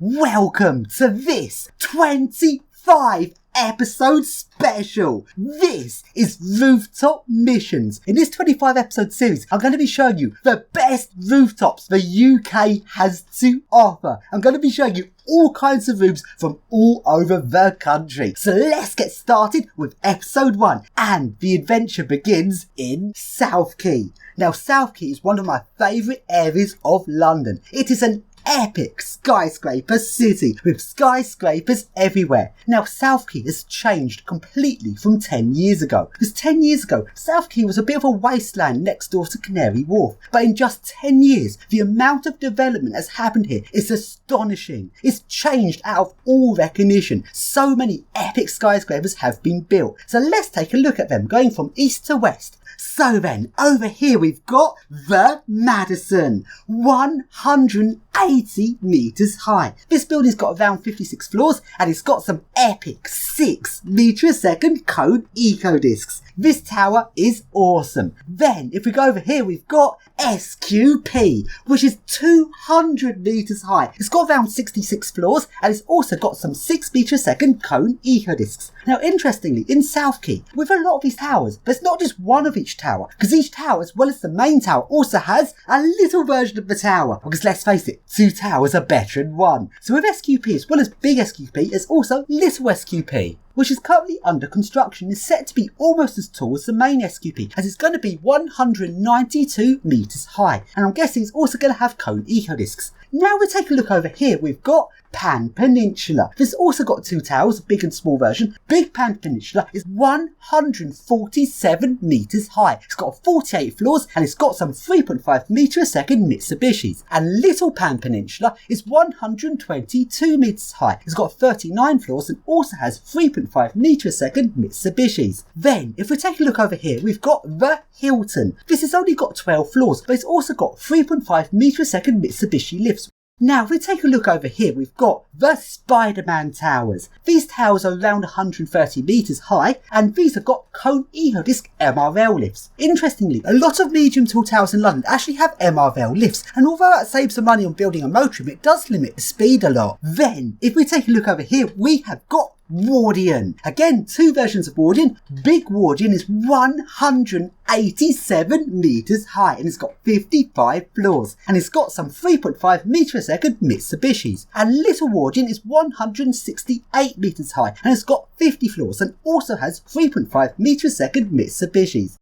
Welcome to this 25 episode special. This is Rooftop Missions. In this 25 episode series, I'm going to be showing you the best rooftops the UK has to offer. I'm going to be showing you all kinds of roofs from all over the country. So let's get started with episode 1, and the adventure begins in South Quay. Now, South Quay is one of my favourite areas of London. It is an epic skyscraper city with skyscrapers everywhere. Now, South Quay has changed completely from 10 years ago. Because 10 years ago, South Quay was a bit of a wasteland next door to Canary Wharf. But in just 10 years, the amount of development that's happened here is astonishing. It's changed out of all recognition. So many epic skyscrapers have been built. So let's take a look at them, going from east to west. So then, over here we've got the Madison, 180 metres high. This building's got around 56 floors and it's got some epic 6 metre a second cone eco discs. This tower is awesome. Then, if we go over here, we've got SQP, which is 200 metres high. It's got around 66 floors and it's also got some 6 metre a second cone eco discs. Now, interestingly, in South Quay, with a lot of these towers, there's not just one of each tower, because each tower, as well as the main tower, also has a little version of the tower. Because let's face it, 2 towers are better than 1. So with SQP, as well as big SQP, there's also little SQP, which is currently under construction and is set to be almost as tall as the main SQP, as it's going to be 192 metres high. And I'm guessing it's also going to have cone eco discs. Now we take a look over here, we've got Peninsula. This also got 2 towers, a big and small version. Big Peninsula is 147 metres high. It's got 48 floors and it's got some 3.5 metre a second Mitsubishis. And Little Peninsula is 122 metres high. It's got 39 floors and also has 3.5 metre a second Mitsubishis. Then, if we take a look over here, we've got the Hilton. This has only got 12 floors, but it's also got 3.5 metre a second Mitsubishi lifts. Now, if we take a look over here, we've got the Spider-Man Towers. These towers are around 130 metres high, and these have got cone eco disc MRL lifts. Interestingly, a lot of medium tall towers in London actually have MRL lifts, and although that saves some money on building a motorhome, it does limit the speed a lot. Then, if we take a look over here, we have got Wardian. Again, 2 versions of Wardian. Big Wardian is 187 metres high and it's got 55 floors and it's got some 3.5 metre a second Mitsubishis. And Little Wardian is 168 metres high and it's got 50 floors and also has 3.5 metre a second Mitsubishis.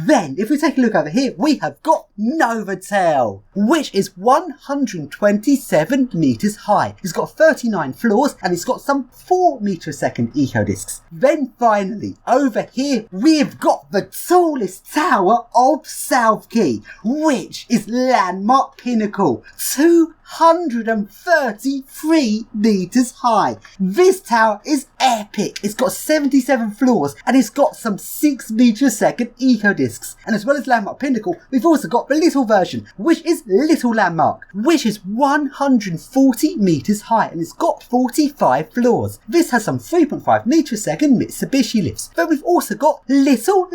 Then, if we take a look over here, we have got Novotel, which is 127 metres high. It's got 39 floors and it's got some 4 metre a second eco discs. Then finally, over here, we've got the tallest tower of South Quay, which is landmark Pinnacle, 233 metres high. This tower is epic. It's got 77 floors and it's got some 6 metre a second eco discs. And as well as landmark Pinnacle, we've also got the little version, which is Little Landmark, which is 140 metres high and it's got 45 floors. This has some 3.5 metre a second Mitsubishi lifts. But we've also got Little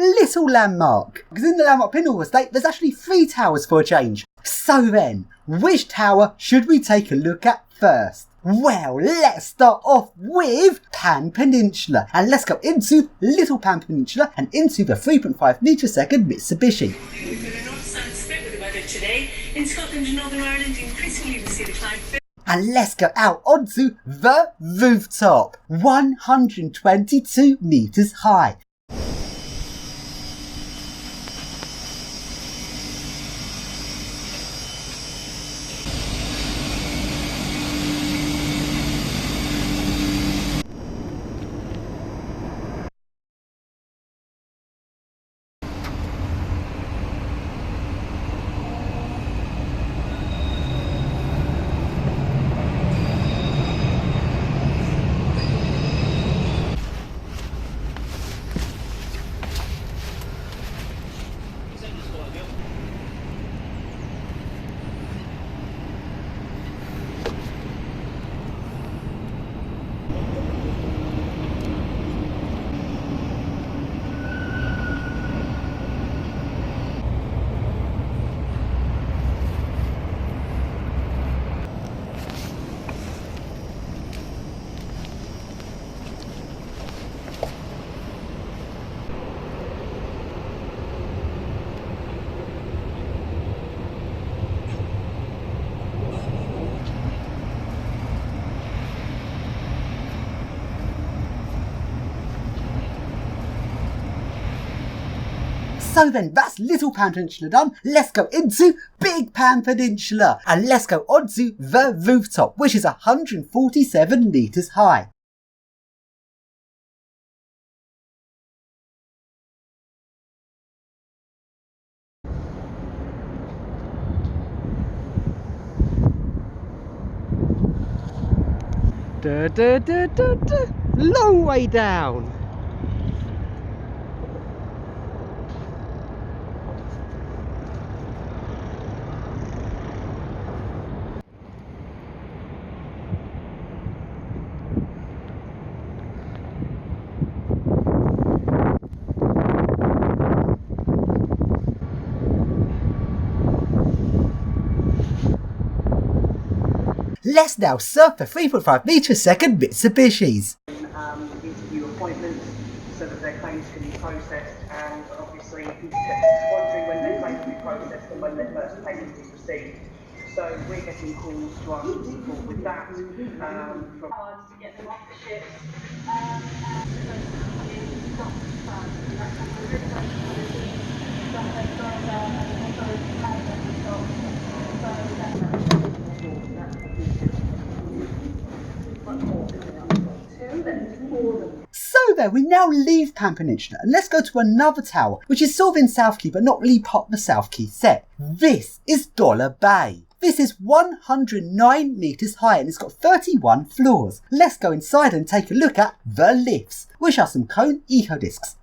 Landmark, because in the landmark Pinnacle estate, there's actually 3 towers for a change. So then, which tower should we take a look at first? Well, let's start off with Peninsula, and let's go into Little Peninsula and into the 3.5 metre a second Mitsubishi. We've got a north-south split with the weather today. In Scotland and Northern Ireland, increasingly we see the climate. And let's go out onto the Rooftop, 122 metres high. So then, that's Little Pan Peninsula done. Let's go into Big Pan Peninsula. And let's go onto the rooftop, which is 147 metres high. Long way down. Let's now surf the 3.5 metre a second Mitsubishis. Interview appointments so that their claims can be processed, and obviously monitoring when their claims will be processed and when their first payment is received. So we're getting calls to ask for support with that from Cards to get them off the ships. So then, we now leave Pan Peninsula and let's go to another tower, which is sort of in South Quay but not really part of the South Quay set. This is Dollar Bay. This is 109 metres high and it's got 31 floors. Let's go inside and take a look at the lifts, which are some cone eco discs.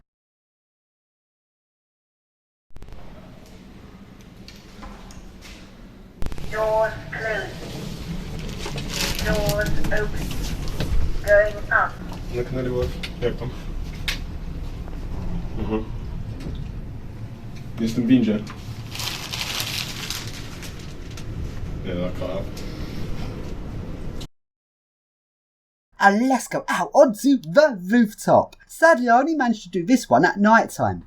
Doors closed. Doors open. Going up. Jak naliło? Jak tam? Jestem w windzie. Yeah, that cut out. And let's go out onto the rooftop. Sadly, I only managed to do this one at night time.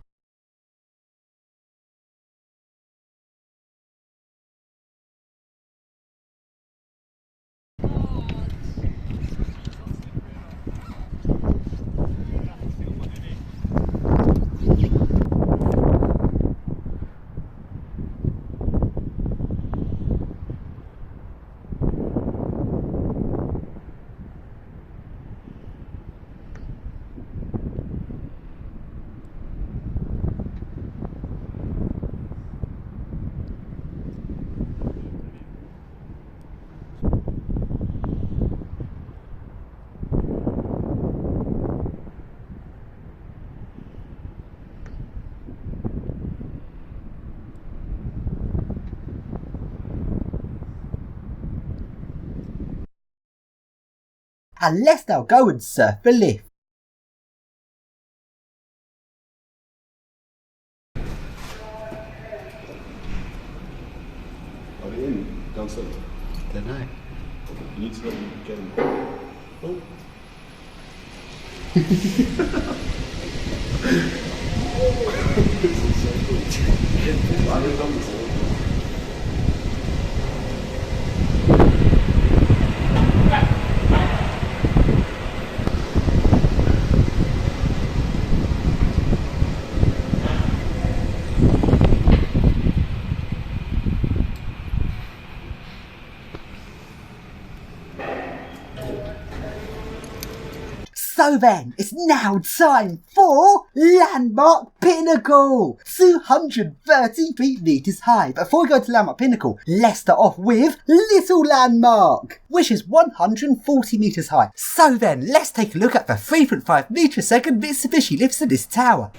And let's now go and surf the lift. Are they in downstairs? Don't know. You need to let me get in. Oh. This is so good. I haven't done this before. So then, it's now time for Landmark Pinnacle! 233 metres high. Before we go to Landmark Pinnacle, let's start off with Little Landmark, which is 140 metres high. So then, let's take a look at the 3.5 metre a second Mitsubishi lifts in this tower.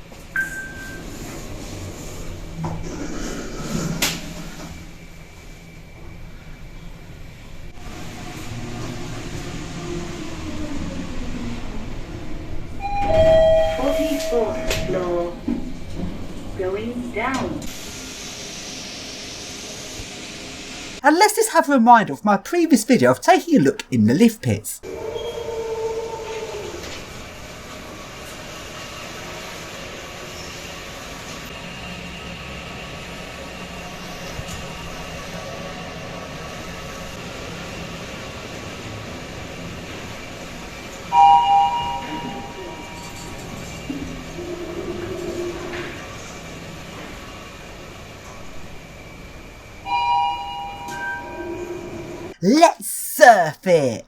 Fourth floor. Going down. And let's just have a reminder of my previous video of taking a look in the lift pits. Let's surf it!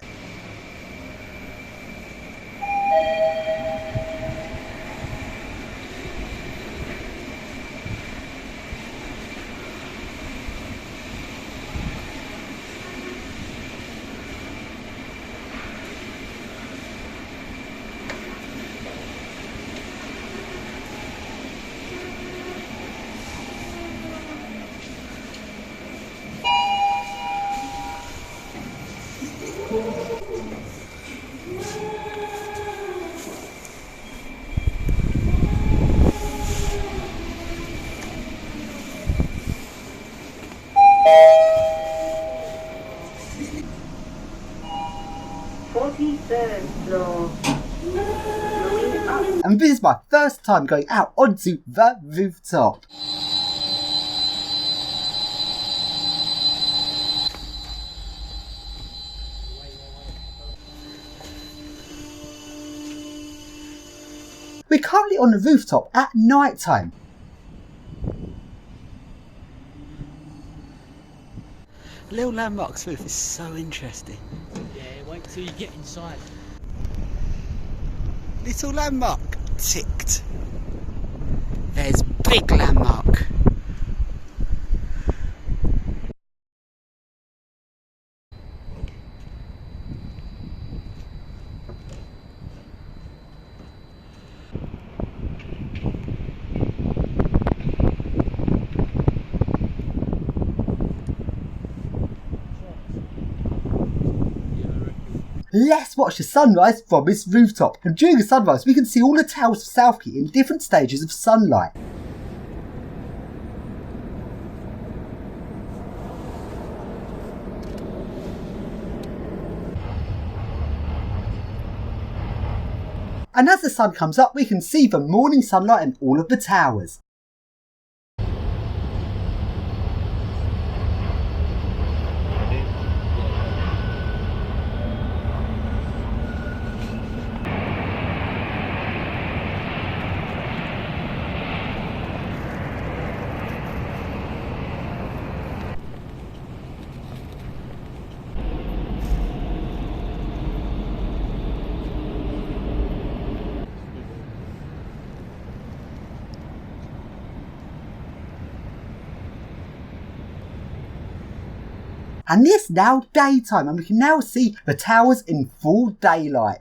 And this is my first time going out onto the rooftop. We're currently on the rooftop at night time. Little landmarks roof is so interesting. Yeah, wait till you get inside. Little landmark ticked. There's big landmark. Let's watch the sunrise from this rooftop, and during the sunrise we can see all the towers of South Quay in different stages of sunlight. And as the sun comes up we can see the morning sunlight and all of the towers. And it's now daytime and we can now see the towers in full daylight.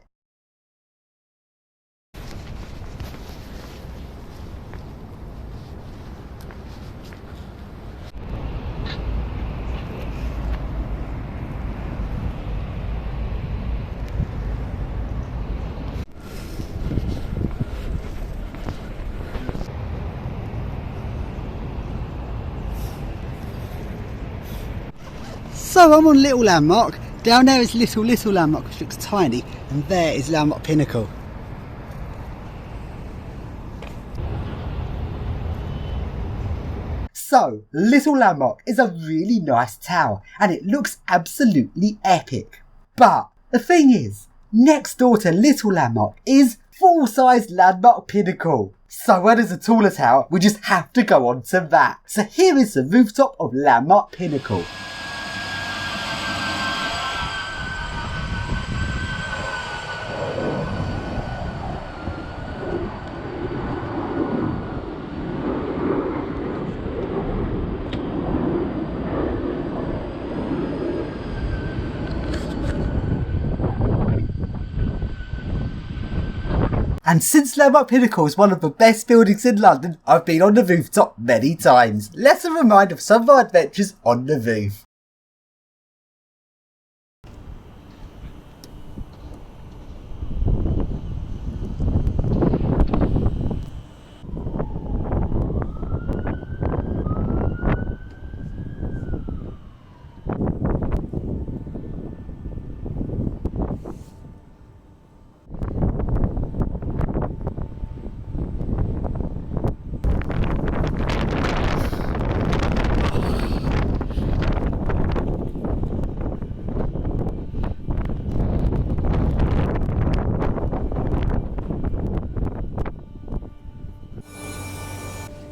So I'm on Little Landmark. Down there is Little Landmark, which looks tiny, and there is Landmark Pinnacle. So, Little Landmark is a really nice tower and it looks absolutely epic. But the thing is, next door to Little Landmark is full-size Landmark Pinnacle. So where there's a taller tower, we just have to go on to that. So here is the rooftop of Landmark Pinnacle. And since Landmark Pinnacle is one of the best buildings in London, I've been on the rooftop many times. Let's remind of some of our adventures on the roof.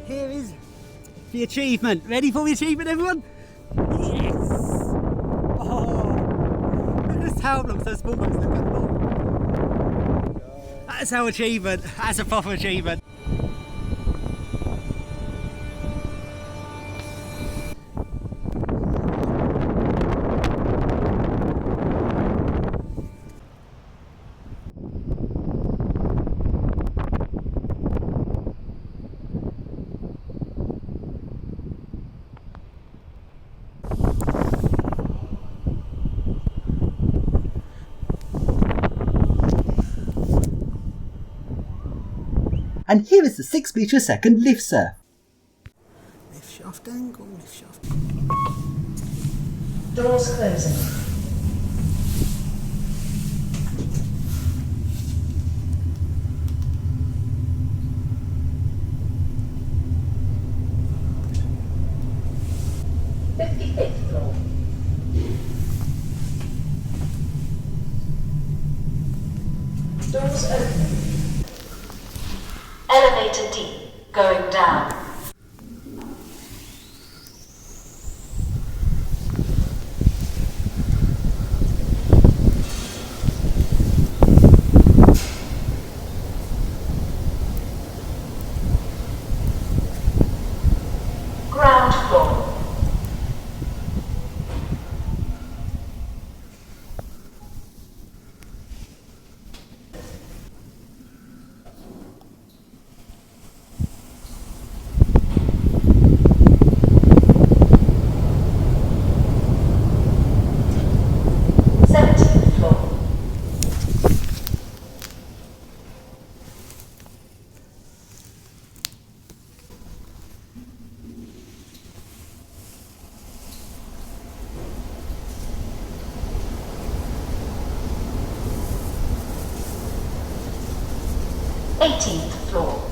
Here is the achievement. Ready for the achievement, everyone? Yes! Oh. this tower block so small boats look at the ball. That's our achievement. That's a proper achievement. And here is the 6 metre a second lift surf. Lift shaft angle, lift shaft. Doors closing. Floor. Doors open. Elevator D going down. Ground floor. Floor.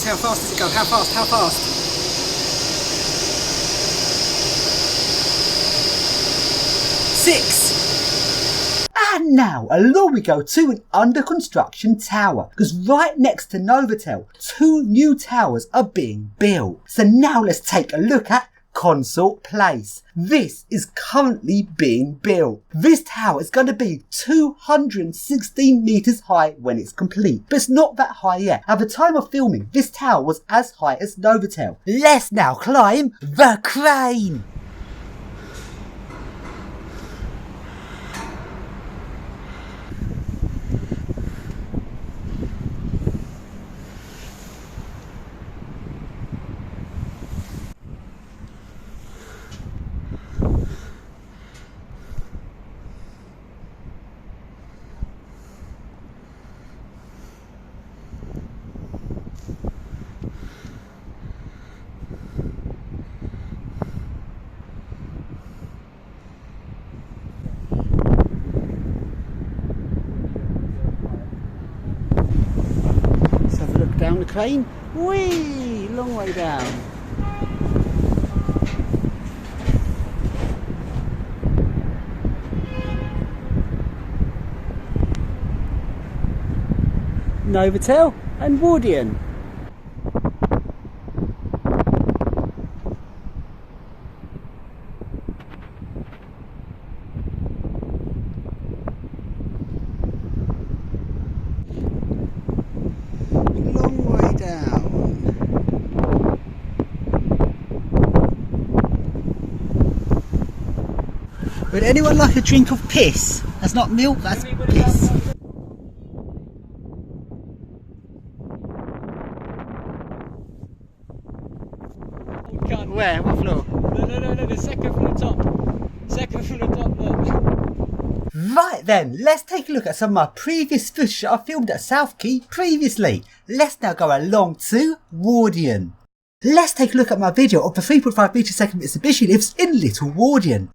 How fast does it go? How fast? How fast? 6. And now along we go to an under construction tower, because right next to Novotel 2 new towers are being built. So now let's take a look at Consort Place. This is currently being built. This tower is going to be 216 metres high when it's complete, but it's not that high yet. At the time of filming, this tower was as high as Novotel. Let's now climb the crane. Down the crane, whee, long way down. Novotel and Wardian. Would anyone like a drink of piss? That's not milk, that's piss. Where? What floor? No, the second from the top. Second from the top, look. Right then, let's take a look at some of my previous footage I filmed at South Quay previously. Let's now go along to Wardian. Let's take a look at my video of the 3.5 metre second Mitsubishi lifts in Little Wardian.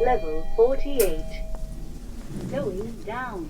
level 48. Going down.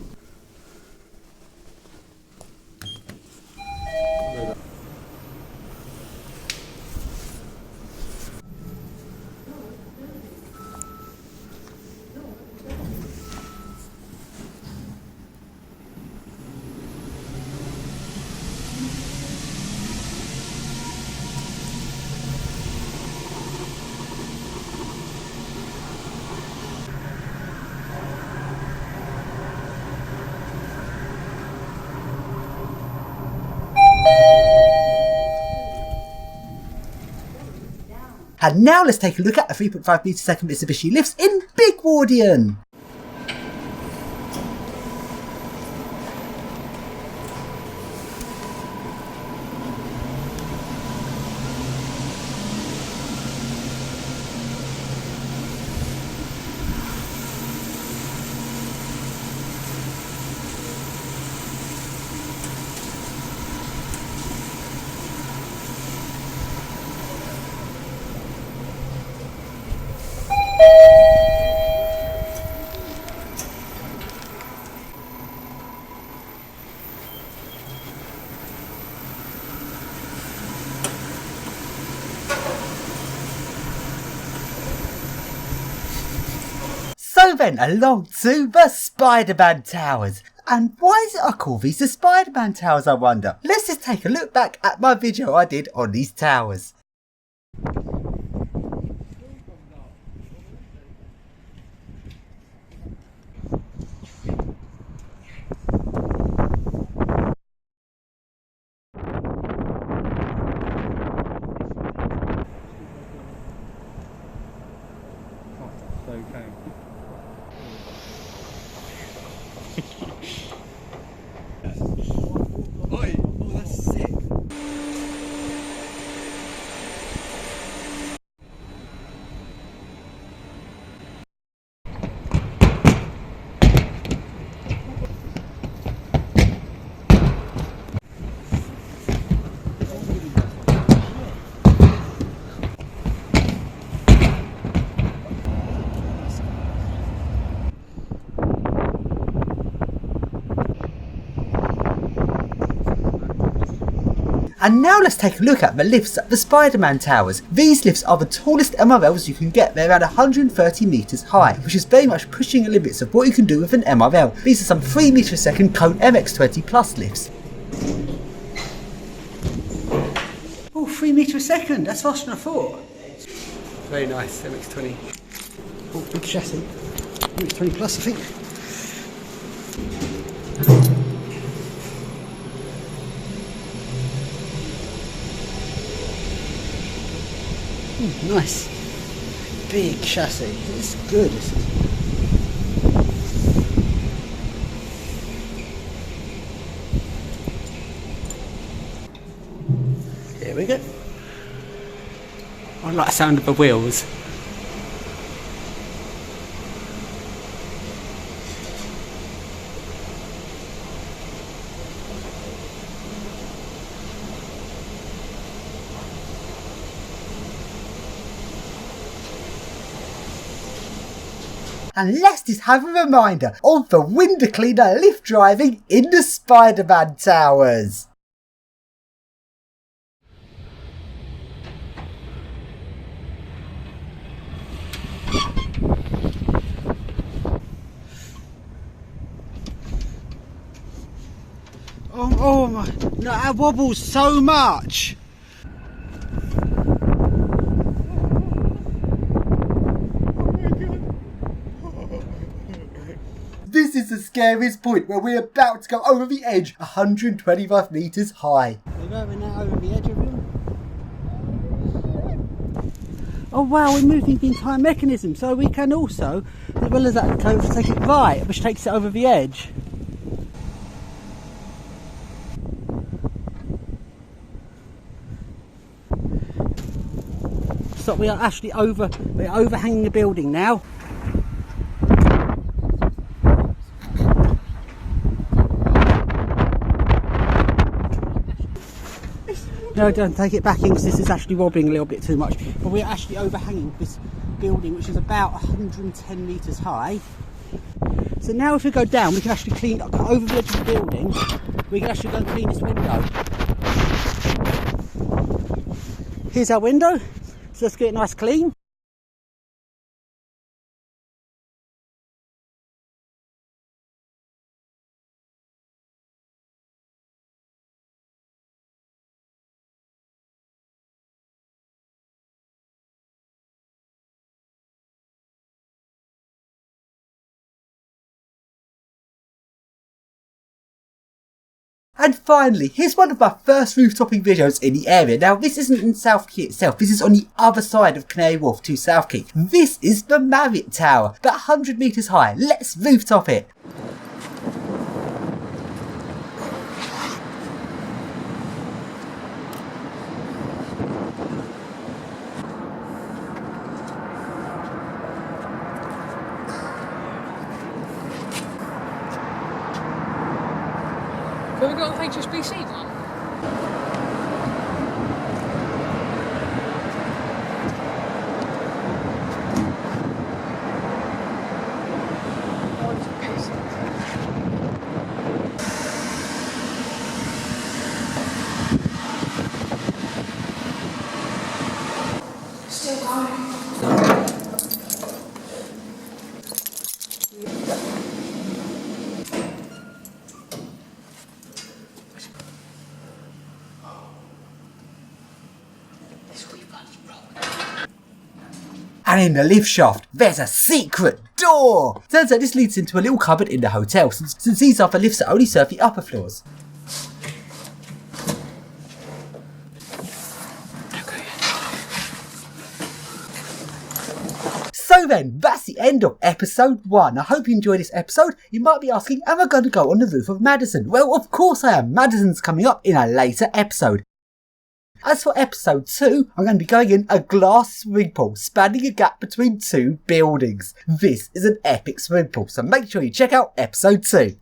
And now let's take a look at the 3.5 metre second Mitsubishi lifts in Big Wardian. So then, along to the Spider-Man Towers. And why is it I call these the Spider-Man Towers, I wonder? Let's just take a look back at my video I did on these towers. Okay. Oi, oh, that's sick. And now let's take a look at the lifts at the Spider-Man Towers. These lifts are the tallest MRLs you can get. They're around 130 metres high, which is very much pushing the limits of what you can do with an MRL. These are some 3 metre a second Cone MX20 Plus lifts. Oh, 3 metre a second, that's faster than I thought. Very nice, MX20. Oh, big chassis. MX20 Plus, I think. Nice. Big chassis. It's good. Here we go. I like the sound of the wheels. And let's just have a reminder of the window cleaner lift driving in the Spider-Man Towers. Oh my, no, that wobbles so much. This is the scariest point where we're about to go over the edge, 125 metres high. We're going now over the edge of him. Oh wow, we're moving the entire mechanism, so we can also, as well as that, take it right, which takes it over the edge. So we are actually we're overhanging the building now. No, don't take it back in because this is actually wobbling a little bit too much. But we're actually overhanging this building which is about 110 metres high. So now if we go down, we can actually clean up over the edge of the building. We can actually go and clean this window. Here's our window, so let's get it nice clean. And finally, here's one of my first roof-topping videos in the area. Now, this isn't in South Quay itself, this is on the other side of Canary Wharf to South Quay. This is the Mavic Tower, about 100 metres high. Let's rooftop it. Have we got an HSBC one? Still going. And in the lift shaft, there's a secret door! Turns out this leads into a little cupboard in the hotel, since these other lifts that only serve the upper floors. So then, that's the end of episode 1. I hope you enjoyed this episode. You might be asking, am I going to go on the roof of Madison? Well, of course I am. Madison's coming up in a later episode. As for episode 2, I'm going to be going in a glass swimming pool, spanning a gap between 2 buildings. This is an epic swimming pool, so make sure you check out episode 2.